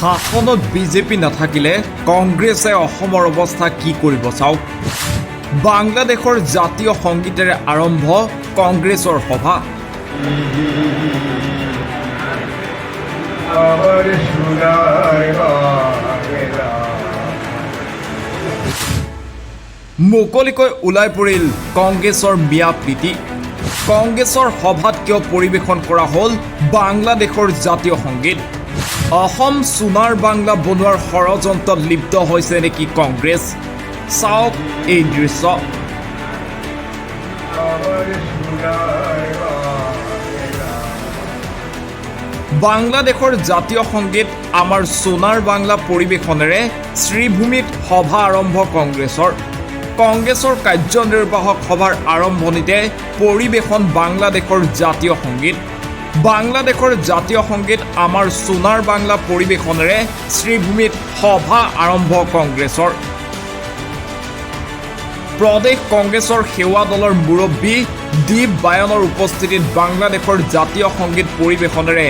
শাসনত বিজেপি নাথাকিলে কংগ্ৰেছে অসমৰ অৱস্থা কি কৰিব চাওক। বাংলাদেশৰ জাতীয় সংগীতেৰে আৰম্ভ কংগ্ৰেছৰ সভা। মুকলিকৈ ওলাই পৰিল কংগ্ৰেছৰ মিয়া প্ৰীতি। কংগ্ৰেছৰ সভাত কিয় পৰিৱেশন কৰা হ'ল বাংলাদেশৰ জাতীয় সংগীত? অসম সোণাৰ বাংলা বনোৱাৰ ষড়যন্ত্ৰত লিপ্ত হৈছে নেকি কংগ্ৰেছ? চাওক এই দৃশ্য। বাংলাদেশৰ জাতীয় সংগীত আমাৰ সোণাৰ বাংলা পৰিৱেশনেৰে শ্ৰীভূমিত সভা আৰম্ভ কংগ্ৰেছৰ। কংগ্ৰেছৰ কাৰ্যনিৰ্বাহক সভাৰ আৰম্ভণিতে পৰিৱেশন বাংলাদেশৰ জাতীয় সংগীত। বাংলাদেশৰ জাতীয় সংগীত আমাৰ সোণাৰ বাংলা পৰিৱেশনেৰে শ্ৰীভূমিত সভা আৰম্ভ কংগ্ৰেছৰ। প্ৰদেশ কংগ্ৰেছৰ সেৱা দলৰ মুৰব্বী দীপ বায়নৰ উপস্থিতিত বাংলাদেশৰ জাতীয় সংগীত পৰিৱেশনেৰে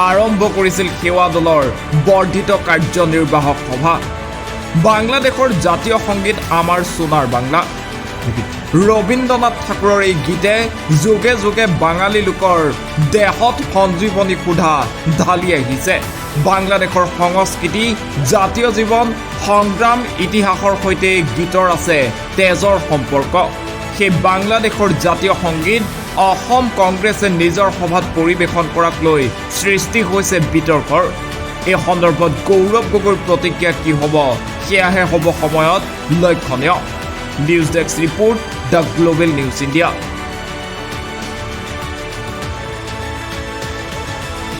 আৰম্ভ কৰিছিল সেৱা দলৰ বৰ্ধিত কাৰ্যনিৰ্বাহক সভা। বাংলাদেশৰ জাতীয় সংগীত আমাৰ সোণাৰ বাংলা। ৰবীন্দ্ৰনাথ ঠাকুৰৰ এই গীতে যুগে যুগে বাঙালী লোকৰ দেহত সঞ্জীৱনী সুধা ঢালি আহিছে। বাংলাদেশৰ সংস্কৃতি, জাতীয় জীৱন, সংগ্ৰাম, ইতিহাসৰ সৈতে গীতৰ আছে তেজৰ সম্পৰ্ক। সেই বাংলাদেশৰ জাতীয় সংগীত অসম কংগ্ৰেছে নিজৰ সভাত পৰিৱেশন কৰাক লৈ সৃষ্টি হৈছে বিতৰ্কৰ। এই সন্দৰ্ভত গৌৰৱ গগৈৰ প্ৰতিক্ৰিয়া কি হ'ব সেয়াহে হ'ব সময়ত লক্ষণীয়। News desk report, the global news India.